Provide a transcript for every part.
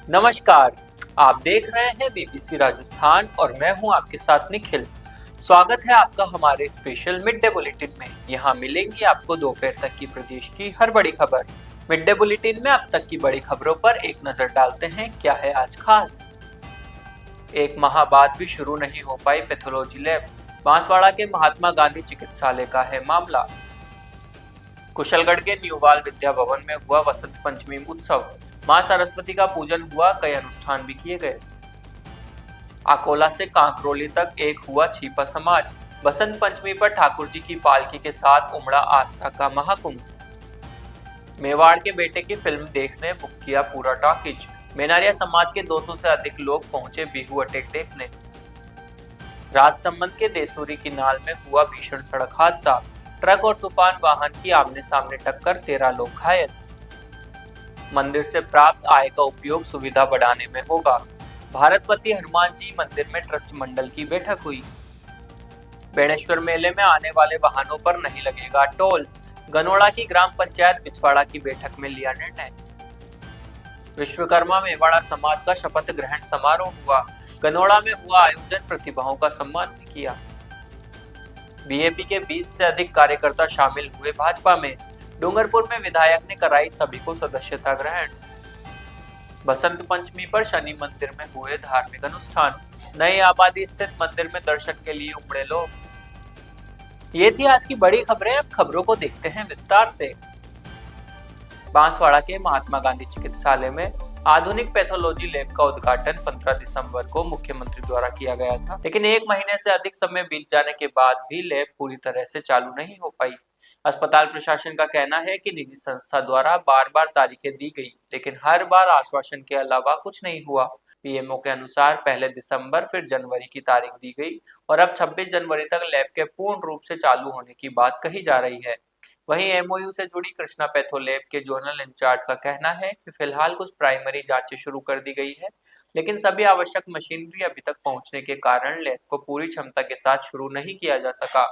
नमस्कार। आप देख रहे हैं बीबीसी राजस्थान और मैं हूं आपके साथ निखिल। स्वागत है आपका हमारे स्पेशल मिड डे बुलेटिन में। यहाँ मिलेंगी आपको दोपहर तक की प्रदेश की हर बड़ी खबर। मिड डे बुलेटिन में अब तक की बड़ी खबरों पर एक नजर डालते हैं क्या है आज खास। एक माह बाद भी शुरू नहीं हो पाई पैथोलॉजी लैब, बांसवाड़ा के महात्मा गांधी चिकित्सालय का है मामला। कुशलगढ़ के न्यूवाल विद्या भवन में हुआ वसंत पंचमी उत्सव, मां सरस्वती का पूजन हुआ, कई अनुष्ठान भी किए गए। अकोला से कांकरोली तक एक हुआ छिपा समाज, बसंत पंचमी पर ठाकुर जी की पालकी के साथ उमड़ा आस्था का महाकुंभ। मेवाड़ के बेटे की फिल्म देखने बुक किया पूरा टॉकीज, मेनारिया समाज के 200 से अधिक लोग पहुंचे बिहू अटैक देखने। राजसमंद के देसूरी की नाल में हुआ भीषण सड़क हादसा, ट्रक और तूफान वाहन की आमने सामने टक्कर, 13 लोग घायल। मंदिर से प्राप्त आय का उपयोग सुविधा बढ़ाने में होगा। भारतपति हनुमान जी मंदिर में ट्रस्ट मंडल की बैठक हुई। बेणेश्वर मेले में आने वाले वाहनों पर नहीं लगेगा टोल, गनोड़ा की ग्राम पंचायत बिछवाड़ा की बैठक में लिया निर्णय। विश्वकर्मा मेवाड़ा समाज का शपथ ग्रहण समारोह हुआ, गनोड़ा में हुआ आयोजन, प्रतिभाओं का सम्मान भी किया। बीएपी के 20 से अधिक कार्यकर्ता शामिल हुए भाजपा में, डूंगरपुर में विधायक ने कराई सभी को सदस्यता ग्रहण। बसंत पंचमी पर शनि मंदिर में हुए धार्मिक अनुष्ठान, नई आबादी स्थित मंदिर में दर्शन के लिए उमड़े लोग। ये थी आज की बड़ी खबरें। अब खबरों को देखते हैं विस्तार से। बांसवाड़ा के महात्मा गांधी चिकित्सालय में आधुनिक पैथोलॉजी लैब का उद्घाटन 15 दिसंबर को मुख्यमंत्री द्वारा किया गया था, लेकिन एक महीने से अधिक समय बीत जाने के बाद भी लैब पूरी तरह से चालू नहीं हो पाई। अस्पताल प्रशासन का कहना है कि निजी संस्था द्वारा बार बार तारीखें दी गई, लेकिन हर बार आश्वासन के अलावा कुछ नहीं हुआ। पीएमओ के अनुसार पहले दिसंबर फिर जनवरी की तारीख दी गई और अब 26 जनवरी तक लैब के पूर्ण रूप से चालू होने की बात कही जा रही है। वहीं एमओयू से जुड़ी कृष्णा पैथो लैब के जोनल इंचार्ज का कहना है कि फिलहाल कुछ प्राइमरी जांचें शुरू कर दी गई है, लेकिन सभी आवश्यक मशीनरी अभी तक पहुंचने के कारण लैब को पूरी क्षमता के साथ शुरू नहीं किया जा सका।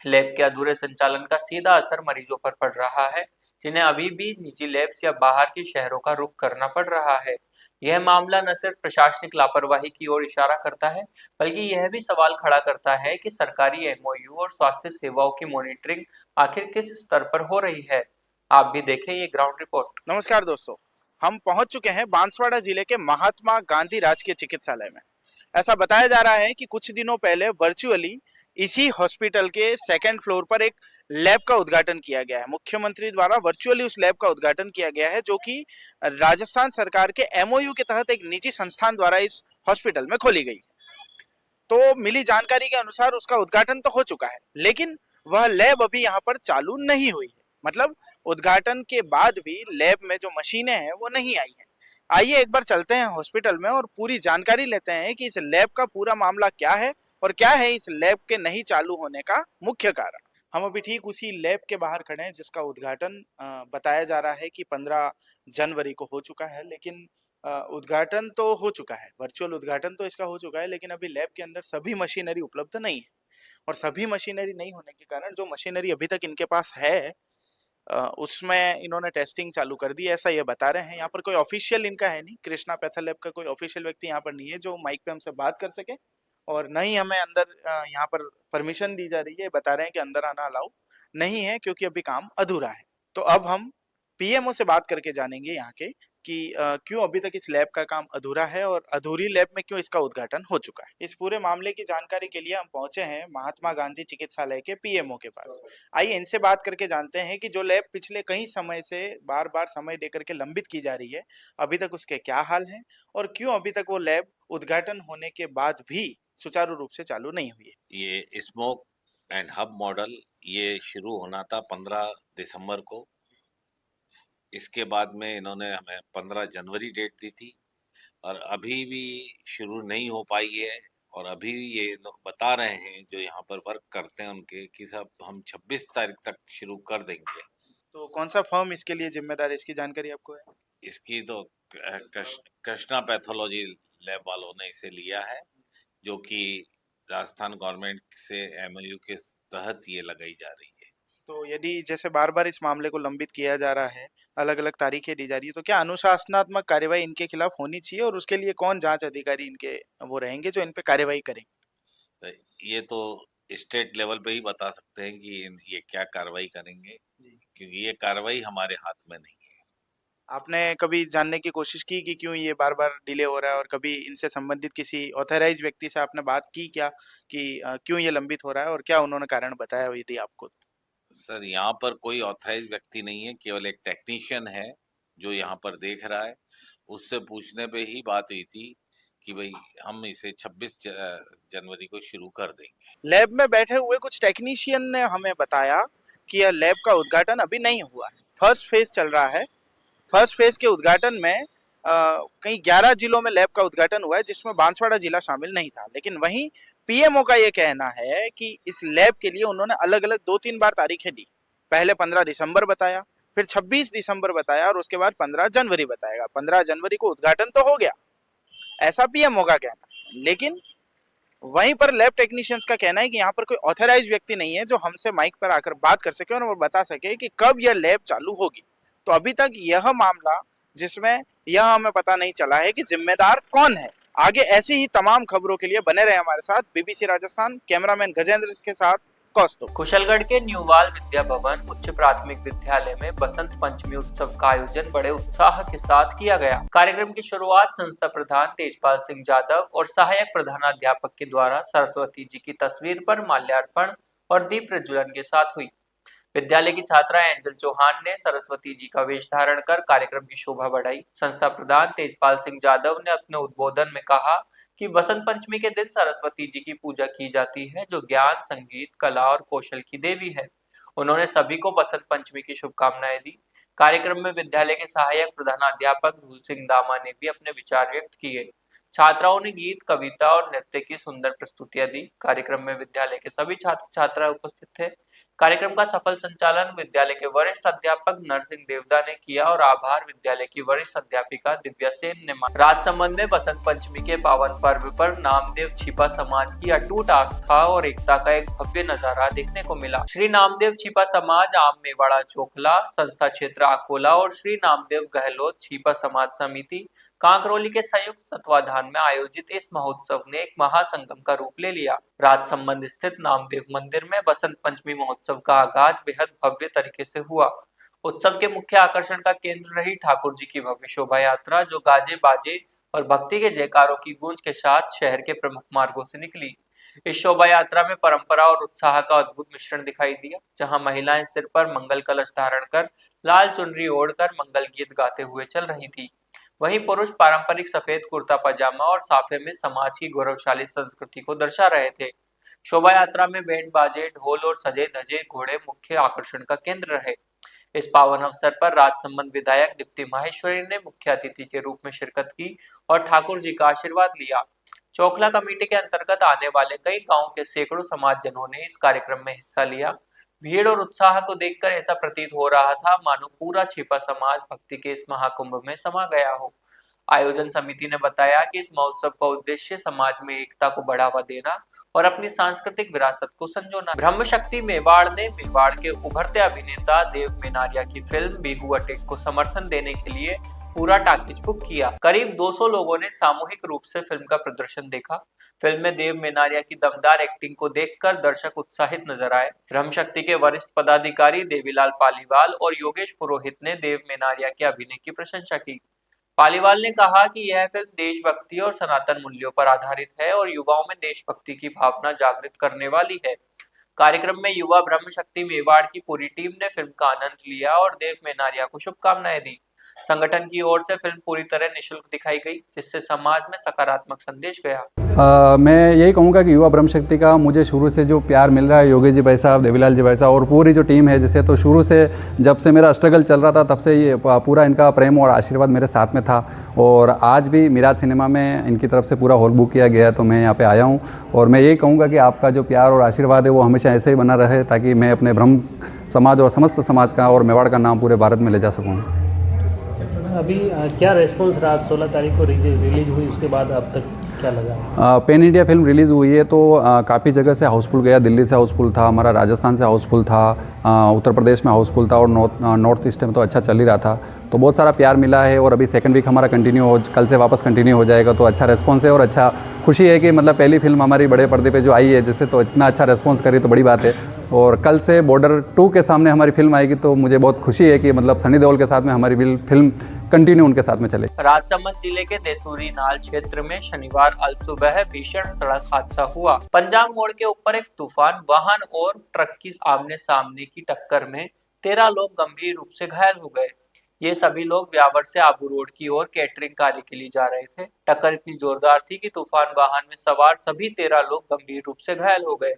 लैब के अधूरे संचालन का सीधा असर मरीजों पर पड़ रहा है, जिन्हें अभी भी निजी लैब्स या बाहर के शहरों का रुख करना पड़ रहा है। यह मामला न सिर्फ प्रशासनिक लापरवाही की ओर इशारा करता है, बल्कि यह भी सवाल खड़ा करता है कि सरकारी एमओयू और स्वास्थ्य सेवाओं की मॉनिटरिंग आखिर किस स्तर पर हो रही है। आप भी देखें ये ग्राउंड रिपोर्ट। नमस्कार दोस्तों, हम पहुंच चुके हैं बांसवाड़ा जिले के महात्मा गांधी राजकीय चिकित्सालय में। ऐसा बताया जा रहा है कि कुछ दिनों पहले वर्चुअली इसी हॉस्पिटल के सेकंड फ्लोर पर एक लैब का उद्घाटन किया गया है। मुख्यमंत्री द्वारा वर्चुअली उस लैब का उद्घाटन किया गया है, जो कि राजस्थान सरकार के एमओयू के तहत एक निजी संस्थान द्वारा इस हॉस्पिटल में खोली गई है। तो मिली जानकारी के अनुसार उसका उद्घाटन तो हो चुका है, लेकिन वह लैब अभी यहाँ पर चालू नहीं हुई है। मतलब उद्घाटन के बाद भी लैब में जो मशीनें हैं वो नहीं आई हैं। आइए एक बार चलते हैं हॉस्पिटल में और पूरी जानकारी लेते हैं कि इस लैब का पूरा मामला क्या है और क्या है इस लैब के नहीं चालू होने का मुख्य कारण। हम अभी ठीक उसी लैब के बाहर खड़े हैं जिसका उद्घाटन बताया जा रहा है कि 15 जनवरी को हो चुका है, लेकिन उद्घाटन तो हो चुका है, वर्चुअल उद्घाटन तो इसका हो चुका है, लेकिन अभी लैब के अंदर सभी मशीनरी उपलब्ध नहीं है। और सभी मशीनरी नहीं होने के कारण जो मशीनरी अभी तक इनके पास है उसमें इन्होंने टेस्टिंग चालू कर दी, ऐसा ये बता रहे हैं। यहाँ पर कोई ऑफिशियल इनका है नहीं, कृष्णा पैथा लैब का कोई ऑफिशियल व्यक्ति यहाँ पर नहीं है जो माइक पे हमसे बात कर सके, और न ही हमें अंदर यहाँ पर परमिशन दी जा रही है। बता रहे हैं कि अंदर आना अलाउ नहीं है क्योंकि अभी काम अधूरा है। तो अब हम पीएमओ से बात करके जानेंगे यहाँ के कि क्यों अभी तक इस लैब का काम अधूरा है और अधूरी लैब में क्यों इसका उद्घाटन हो चुका है। इस पूरे मामले की जानकारी के लिए हम पहुंचे हैं महात्मा गांधी चिकित्सालय के पीएमओ के पास। आइए इनसे बात करके जानते हैं कि जो लैब पिछले कई समय से बार बार समय देकर के लंबित की जा रही है, अभी तक उसके क्या हाल हैं और क्यों अभी तक वो लैब उद्घाटन होने के बाद भी सुचारू रूप से चालू नहीं हुई है। ये स्मोक एंड हब मॉडल ये शुरू होना था 15 दिसंबर को। इसके बाद में इन्होंने हमें 15 जनवरी डेट दी थी और अभी भी शुरू नहीं हो पाई है। और अभी ये लोग बता रहे हैं जो यहाँ पर वर्क करते हैं उनके कि सब हम 26 तारीख तक शुरू कर देंगे। तो कौन सा फर्म इसके लिए जिम्मेदार है, इसकी जानकारी आपको है? इसकी तो कृष्णा पैथोलॉजी लैब वालों ने इसे लिया है, जो कि राजस्थान गवर्नमेंट से एमओयू के तहत ये लगाई जा रही है। तो यदि जैसे बार बार इस मामले को लंबित किया जा रहा है, अलग अलग तारीखें दी जा रही है, तो क्या अनुशासनात्मक कार्यवाही इनके खिलाफ होनी चाहिए और उसके लिए कौन जांच अधिकारी इनके वो रहेंगे जो इन पे कार्यवाही करेंगे? तो ये तो स्टेट लेवल पे ही बता सकते हैं कि ये क्या कार्रवाई करेंगे, क्योंकि ये कार्रवाई हमारे हाथ में नहीं है। आपने कभी जानने की कोशिश की कि क्यों ये बार बार डिले हो रहा है, और कभी इनसे संबंधित किसी ऑथराइज व्यक्ति से आपने बात की क्या कि क्यों ये लंबित हो रहा है, और क्या उन्होंने कारण बताया यदि आपको? सर, यहाँ पर कोई ऑथराइज व्यक्ति नहीं है, केवल एक टेक्नीशियन है जो यहाँ पर देख रहा है। उससे पूछने पे ही बात हुई थी कि भाई हम इसे 26 जनवरी को शुरू कर देंगे। लैब में बैठे हुए कुछ टेक्नीशियन ने हमें बताया कि यह लैब का उद्घाटन अभी नहीं हुआ है, फर्स्ट फेज चल रहा है। फर्स्ट फेज के उद्घाटन में कई 11 जिलों में लैब का उद्घाटन हुआ है, जिसमें बांसवाड़ा जिला शामिल नहीं था। लेकिन वहीं पीएमओ का ये कहना है कि इस लैब के लिए उन्होंने अलग अलग 2-3 बार तारीखें दी। पहले 15 दिसंबर बताया, फिर 26 दिसंबर बताया, और उसके बाद 15 जनवरी बताएगा। 15 जनवरी को उद्घाटन तो हो गया, ऐसा पीएमओ का कहना है। लेकिन वहीं पर लैब टेक्नीशियंस का कहना है कि यहाँ पर कोई ऑथराइज व्यक्ति नहीं है जो हमसे माइक पर आकर बात कर सके और वो बता सके कि कब यह लैब चालू होगी। तो अभी तक यह मामला जिसमें यह हमें पता नहीं चला है कि जिम्मेदार कौन है। आगे ऐसी ही तमाम खबरों के लिए बने रहे हमारे साथ। बीबीसी राजस्थान, कैमरामैन गजेंद्र के साथ कौस्तुभ। कुशलगढ़ के न्यूवाल विद्या भवन उच्च प्राथमिक विद्यालय में बसंत पंचमी उत्सव का आयोजन बड़े उत्साह के साथ किया गया। कार्यक्रम की शुरुआत संस्था प्रधान तेजपाल सिंह यादव और सहायक प्रधानाध्यापक के द्वारा सरस्वती जी की तस्वीर पर माल्यार्पण और दीप प्रज्वलन के साथ हुई। विद्यालय की छात्रा एंजल चौहान ने सरस्वती जी का वेश धारण कर कार्यक्रम की शोभा बढ़ाई। संस्था प्रधान तेजपाल सिंह यादव ने अपने उद्बोधन में कहा कि बसंत पंचमी के दिन सरस्वती जी की पूजा की जाती है, जो ज्ञान, संगीत, कला और कौशल की देवी है। उन्होंने सभी को बसंत पंचमी की शुभकामनाएं दी। कार्यक्रम में विद्यालय के सहायक प्रधानाध्यापक धूल सिंह दामा ने भी अपने विचार व्यक्त किए। छात्राओं ने गीत, कविता और नृत्य की सुंदर प्रस्तुतियां दी। कार्यक्रम में विद्यालय के सभी छात्र छात्राएं उपस्थित थे। कार्यक्रम का सफल संचालन विद्यालय के वरिष्ठ अध्यापक नरसिंह देवदा ने किया और आभार विद्यालय की वरिष्ठ अध्यापिका दिव्या सेन ने माना। राजसमंद में बसंत पंचमी के पावन पर्व पर नामदेव छिपा समाज की अटूट आस्था और एकता का एक भव्य नजारा देखने को मिला। श्री नामदेव छिपा समाज आम मेवाड़ा चोखला, संस्था क्षेत्र अकोला और श्री नामदेव गहलोत छिपा समाज समिति कांकरोली के संयुक्त तत्वाधान में आयोजित इस महोत्सव ने एक महासंगम का रूप ले लिया। राजसमंद स्थित नामदेव मंदिर में बसंत पंचमी महोत्सव का आगाज बेहद भव्य तरीके से हुआ। उत्सव के मुख्य आकर्षण का केंद्र रही ठाकुर जी की भव्य शोभा यात्रा, जो गाजे बाजे और भक्ति के जयकारों की गूंज के साथ शहर के प्रमुख मार्गों से निकली। इस शोभा यात्रा में परंपरा और उत्साह का अद्भुत मिश्रण दिखाई दिया, जहां महिलाएं सिर पर मंगल कलश धारण कर, लाल चुनरी ओढ़कर मंगल गीत गाते हुए चल रही थी। वहीं पुरुष पारंपरिक सफेद कुर्ता पजामा और साफे में समाज की गौरवशाली संस्कृति को दर्शा रहे थे। शोभा यात्रा में बैंड बाजे, ढोल और सजे धजे घोड़े मुख्य आकर्षण का केंद्र रहे। इस पावन अवसर पर राजसमंद विधायक दीप्ति माहेश्वरी ने मुख्य अतिथि के रूप में शिरकत की और ठाकुर जी का आशीर्वाद लिया। चोखला कमेटी के अंतर्गत आने वाले कई गांवों के सैकड़ों समाजजनों ने इस कार्यक्रम में हिस्सा लिया। भीड़ और उत्साह को देखकर ऐसा प्रतीत हो रहा था मानो पूरा छिपा समाज भक्ति के इस महाकुंभ में समा गया हो। आयोजन समिति ने बताया कि इस महोत्सव का उद्देश्य समाज में एकता को बढ़ावा देना और अपनी सांस्कृतिक विरासत को संजोना। ब्रह्म शक्ति मेवाड़ ने मेवाड़ के उभरते अभिनेता देव मेनारिया की फिल्म बिहू अटैक को समर्थन देने के लिए पूरा टाकिज बुक किया। करीब 200 लोगों ने सामूहिक रूप से फिल्म का प्रदर्शन देखा। फिल्म में देव मेनारिया की दमदार एक्टिंग को देखकर दर्शक उत्साहित नजर आए। ब्रह्म शक्ति के वरिष्ठ पदाधिकारी देवीलाल पालीवाल और योगेश पुरोहित ने देव मेनारिया के अभिनय की प्रशंसा की। पालीवाल ने कहा कि यह फिल्म देशभक्ति और सनातन मूल्यों पर आधारित है और युवाओं में देशभक्ति की भावना जागृत करने वाली है। कार्यक्रम में युवा ब्रह्म शक्ति मेवाड़ की पूरी टीम ने फिल्म का आनंद लिया और देव मेनारिया को शुभकामनाएं दी। संगठन की ओर से फिल्म पूरी तरह निःशुल्क दिखाई गई, जिससे समाज में सकारात्मक संदेश गया। मैं यही कहूँगा कि युवा ब्रह्म शक्ति का मुझे शुरू से जो प्यार मिल रहा है, योगेश जी भाई साहब, देवीलाल जी भाई साहब और पूरी जो टीम है, जैसे तो शुरू से जब से मेरा स्ट्रगल चल रहा था तब से ये पूरा इनका प्रेम और आशीर्वाद मेरे साथ में था। और आज भी मिराज सिनेमा में इनकी तरफ से पूरा हॉल बुक किया गया है, तो मैं यहाँ पर आया हूँ। और मैं यही कहूँगा कि आपका जो प्यार और आशीर्वाद है वो हमेशा ऐसे ही बना रहे, ताकि मैं अपने ब्रह्म समाज और समस्त समाज का और मेवाड़ का नाम पूरे भारत में ले जा सकूँ। अभी क्या रेस्पॉन्स रहा? 16 तारीख को रिलीज हुई, उसके बाद अब तक क्या लगा? पेन इंडिया फिल्म रिलीज़ हुई है तो काफ़ी जगह से हाउसफुल गया। दिल्ली से हाउसफुल था, हमारा राजस्थान से हाउसफुल था, उत्तर प्रदेश में हाउसफुल था और नॉर्थ ईस्ट में तो अच्छा चल ही रहा था। तो बहुत सारा प्यार मिला है और अभी सेकंड वीक हमारा कल से वापस कंटिन्यू हो जाएगा। तो अच्छा रेस्पॉन्स है और अच्छा खुशी है कि मतलब पहली फिल्म हमारी बड़े पर्दे पे जो आई है जिससे तो इतना अच्छा रेस्पॉन्स करी तो बड़ी बात है। और कल से बॉर्डर 2 के सामने हमारी फिल्म आएगी तो मुझे बहुत खुशी है कि मतलब सनी देओल के साथ में हमारी फिल्म कंटिन्यू उनके साथ में चले। राजसमंद जिले के देसूरी नाल क्षेत्र में शनिवार अलसुबह भीषण सड़क हादसा हुआ। पंजाब मोड़ के ऊपर एक तूफान वाहन और ट्रक की आमने सामने की टक्कर में 13 लोग गंभीर रूप से घायल हो गए। ये सभी लोग व्यावर से आबू रोड की ओर कैटरिंग कार्य के लिए जा रहे थे। टक्कर इतनी जोरदार थी कि तूफान वाहन में सवार सभी 13 लोग गंभीर रूप से घायल हो गए।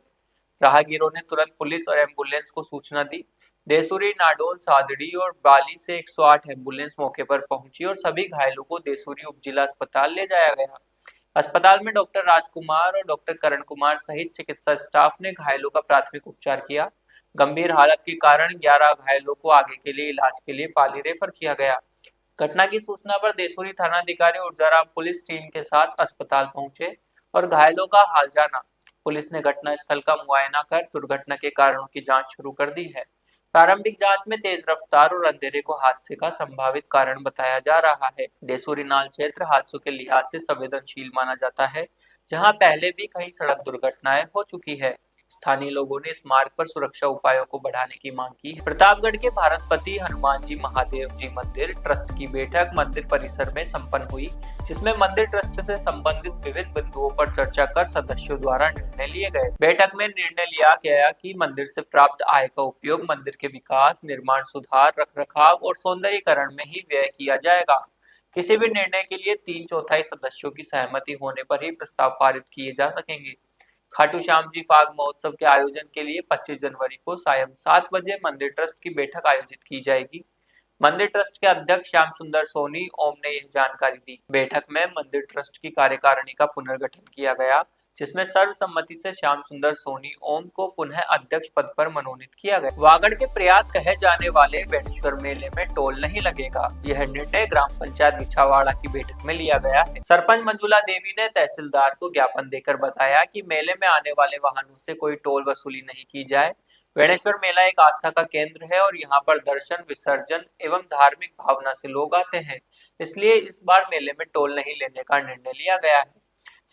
राहगीरों ने तुरंत पुलिस और एम्बुलेंस को सूचना दी। देसूरी, नाडोल, सादड़ी और बाली से 108 एम्बुलेंस मौके पर पहुंची और सभी घायलों को देसूरी उप जिला अस्पताल ले जाया गया। अस्पताल में डॉक्टर राजकुमार और डॉक्टर करण कुमार सहित चिकित्सा स्टाफ ने घायलों का प्राथमिक उपचार किया। गंभीर हालत के कारण 11 घायलों को आगे के लिए इलाज के लिए पाली रेफर किया गया। घटना की सूचना पर देसूरी थानाधिकारी ऊर्जाराम पुलिस टीम के साथ अस्पताल पहुंचे और घायलों का हाल जाना। पुलिस ने घटना स्थल का मुआयना कर दुर्घटना के कारणों की जांच शुरू कर दी है। प्रारंभिक जांच में तेज रफ्तार और अंधेरे को हादसे का संभावित कारण बताया जा रहा है। देसूरी नाल क्षेत्र हादसों के लिहाज से संवेदनशील माना जाता है, जहां पहले भी कई सड़क दुर्घटनाएं हो चुकी है। स्थानीय लोगों ने इस मार्ग पर सुरक्षा उपायों को बढ़ाने की मांग की है। प्रतापगढ़ के भारतपति हनुमान जी महादेव जी मंदिर ट्रस्ट की बैठक मंदिर परिसर में संपन्न हुई, जिसमें मंदिर ट्रस्ट से संबंधित विविध बिंदुओं पर चर्चा कर सदस्यों द्वारा निर्णय लिए गए। बैठक में निर्णय लिया गया कि मंदिर से प्राप्त आय का उपयोग मंदिर के विकास, निर्माण, सुधार, रखरखाव और सौंदर्यीकरण में ही व्यय किया जाएगा। किसी भी निर्णय के लिए 3/4 सदस्यों की सहमति होने पर ही प्रस्ताव पारित किए जा सकेंगे। खाटू श्याम जी फाग महोत्सव के आयोजन के लिए 25 जनवरी को सायं 7 बजे मंदिर ट्रस्ट की बैठक आयोजित की जाएगी। मंदिर ट्रस्ट के अध्यक्ष श्याम सुंदर सोनी ओम ने यह जानकारी दी। बैठक में मंदिर ट्रस्ट की कार्यकारिणी का पुनर्गठन किया गया, जिसमें सर्वसम्मति से श्याम सुंदर सोनी ओम को पुनः अध्यक्ष पद पर मनोनीत किया गया। वागड़ के प्रयाग कहे जाने वाले बेणेश्वर मेले में टोल नहीं लगेगा। यह निर्णय ग्राम पंचायत बिछावाड़ा की बैठक में लिया गया है। सरपंच मंजुला देवी ने तहसीलदार को ज्ञापन देकर बताया कि मेले में आने वाले वाहनों से कोई टोल वसूली नहीं की जाए। बेणेश्वर मेला एक आस्था का केंद्र है और यहाँ पर दर्शन, विसर्जन एवं धार्मिक भावना से लोग आते हैं, इसलिए इस बार मेले में टोल नहीं लेने का निर्णय लिया गया है।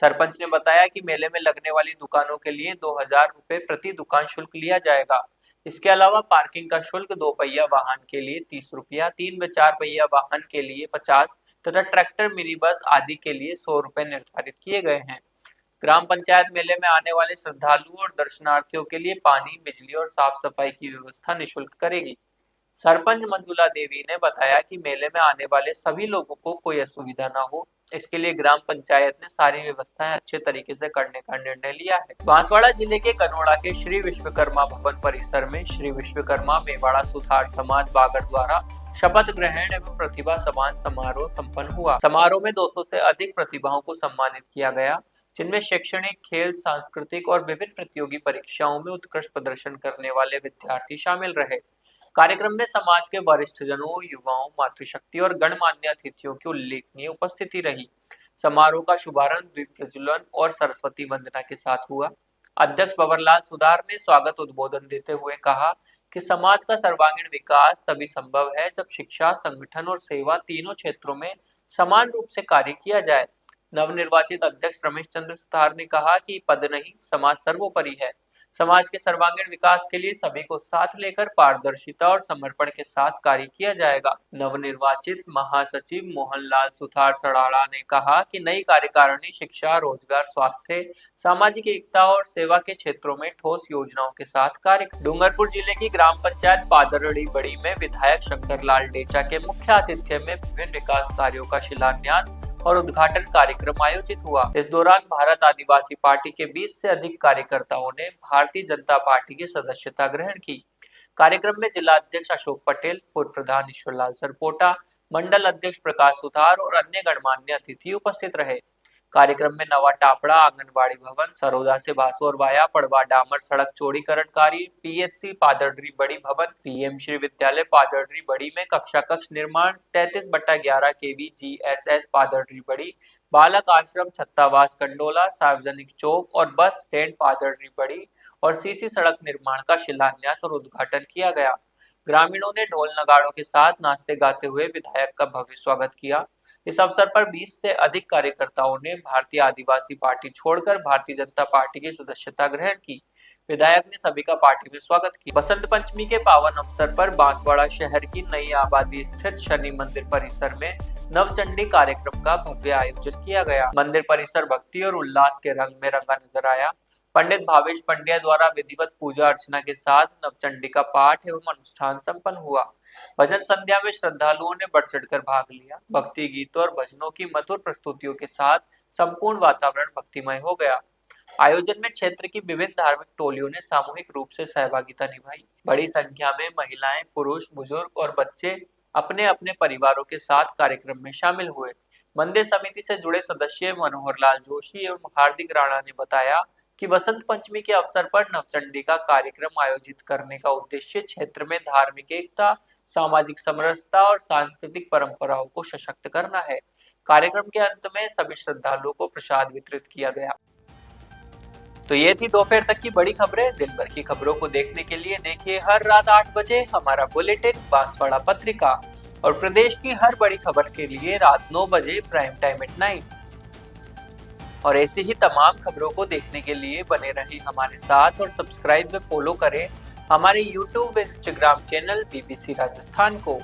सरपंच ने बताया कि मेले में लगने वाली दुकानों के लिए 2000 रुपए प्रति दुकान शुल्क लिया जाएगा। इसके अलावा पार्किंग का शुल्क 2 पहिया वाहन के लिए 30 रुपया, 3 व 4 पहिया वाहन के लिए 50 तथा ट्रैक्टर, मिनी बस आदि के लिए 100 रुपए निर्धारित किए गए हैं। ग्राम पंचायत मेले में आने वाले श्रद्धालुओं और दर्शनार्थियों के लिए पानी, बिजली और साफ सफाई की व्यवस्था निःशुल्क करेगी। सरपंच मंजुला देवी ने बताया कि मेले में आने वाले सभी लोगों को कोई असुविधा न हो, इसके लिए ग्राम पंचायत ने सारी व्यवस्थाएं अच्छे तरीके से करने का निर्णय लिया है। बांसवाड़ा जिले के कनोड़ा के श्री विश्वकर्मा भवन परिसर में श्री विश्वकर्मा मेवाड़ा सुथार समाज बागड़ द्वारा शपथ ग्रहण एवं प्रतिभा समान समारोह संपन्न हुआ। समारोह में 200 से अधिक प्रतिभाओं को सम्मानित किया गया, जिनमें शैक्षणिक, खेल, सांस्कृतिक और विभिन्न प्रतियोगी परीक्षाओं में उत्कृष्ट प्रदर्शन करने वाले विद्यार्थी शामिल रहे। कार्यक्रम में समाज के वरिष्ठ जनों, युवाओं, मातृशक्ति और गणमान्य अतिथियों की उल्लेखनीय उपस्थिति रही। समारोह का शुभारंभ दीप प्रज्वलन और सरस्वती वंदना के साथ हुआ। अध्यक्ष बबरलाल सुधार ने स्वागत उद्बोधन देते हुए कहा कि समाज का सर्वांगीण विकास तभी संभव है जब शिक्षा, संगठन और सेवा तीनों क्षेत्रों में समान रूप से कार्य किया जाए। नवनिर्वाचित अध्यक्ष रमेश चंद्र सुतार ने कहा कि पद नहीं, समाज सर्वोपरि है। समाज के सर्वांगीण विकास के लिए सभी को साथ लेकर पारदर्शिता और समर्पण के साथ कार्य किया जाएगा। नवनिर्वाचित महासचिव मोहनलाल सुथार सड़ाड़ा ने कहा कि नई कार्यकारिणी शिक्षा, रोजगार, स्वास्थ्य, सामाजिक एकता और सेवा के क्षेत्रों में ठोस योजनाओं के साथ कार्य। डूंगरपुर जिले की ग्राम पंचायत पादरड़ी बड़ी में विधायक शंकर लाल डेचा के मुख्य आतिथ्य में विभिन्न विकास कार्यों का शिलान्यास और उद्घाटन कार्यक्रम आयोजित हुआ। इस दौरान भारत आदिवासी पार्टी के 20 से अधिक कार्यकर्ताओं ने भारतीय जनता पार्टी की सदस्यता ग्रहण की। कार्यक्रम में जिला अध्यक्ष अशोक पटेल, पूर्व प्रधान ईश्वरलाल सरपोटा, मंडल अध्यक्ष प्रकाश सुतार और अन्य गणमान्य अतिथि उपस्थित रहे। कार्यक्रम में नवा टापड़ा आंगनबाड़ी भवन, सरोदा से भासोर वाया पड़वा डामर सड़क चौड़ीकरण कार्य, पीएचसी पादरड्री बड़ी भवन, पीएम श्री विद्यालय पादरड्री बड़ी में कक्षा कक्ष निर्माण, 33/11 केवी जीएसएस पादरड्री बड़ी, बालक आश्रम छत्तावास कंडोला, सार्वजनिक चौक और बस स्टैंड पादरड्री बड़ी और सीसी सड़क निर्माण का शिलान्यास और उद्घाटन किया गया। ग्रामीणों ने ढोल नगाड़ों के साथ नाचते गाते हुए विधायक का भव्य स्वागत किया। इस अवसर पर 20 से अधिक कार्यकर्ताओं ने भारतीय आदिवासी पार्टी छोड़कर भारतीय जनता पार्टी की सदस्यता ग्रहण की। विधायक ने सभी का पार्टी में स्वागत किया। बसंत पंचमी के पावन अवसर पर बांसवाड़ा शहर की नई आबादी स्थित शनि मंदिर परिसर में नवचंडी कार्यक्रम का भव्य आयोजन किया गया। मंदिर परिसर भक्ति और उल्लास के रंग में रंगा नजर आया। पंडित भावेश पंड्या द्वारा विधिवत पूजा अर्चना के साथ नवचंडी का पाठ एवं अनुष्ठान संपन्न हुआ। भजन संध्या में श्रद्धालुओं ने बढ़ चढ़कर भाग लिया। भक्ति गीतों और भजनों की मधुर प्रस्तुतियों के साथ संपूर्ण वातावरण भक्तिमय हो गया। आयोजन में क्षेत्र की विभिन्न धार्मिक टोलियों ने सामूहिक रूप से सहभागिता निभाई। बड़ी संख्या में महिलाएं, पुरुष, बुजुर्ग और बच्चे अपने अपने परिवारों के साथ कार्यक्रम में शामिल हुए। मंदिर समिति से जुड़े सदस्य मनोहर लाल जोशी एवं हार्दिक राणा ने बताया कि वसंत पंचमी के अवसर पर नवचंडी का कार्यक्रम आयोजित करने का उद्देश्य क्षेत्र में धार्मिक एकता, सामाजिक समरसता और सांस्कृतिक परंपराओं को सशक्त करना है। कार्यक्रम के अंत में सभी श्रद्धालुओं को प्रसाद वितरित किया गया। तो ये थी दोपहर तक की बड़ी खबरें। दिन भर की खबरों को देखने के लिए देखिए हर रात 8 बजे हमारा बुलेटिन बांसवाड़ा पत्रिका और प्रदेश की हर बड़ी खबर के लिए रात 9 बजे प्राइम टाइम एट 9। और ऐसी ही तमाम खबरों को देखने के लिए बने रहिए हमारे साथ और सब्सक्राइब व फॉलो करें हमारे YouTube व Instagram चैनल BBC राजस्थान को।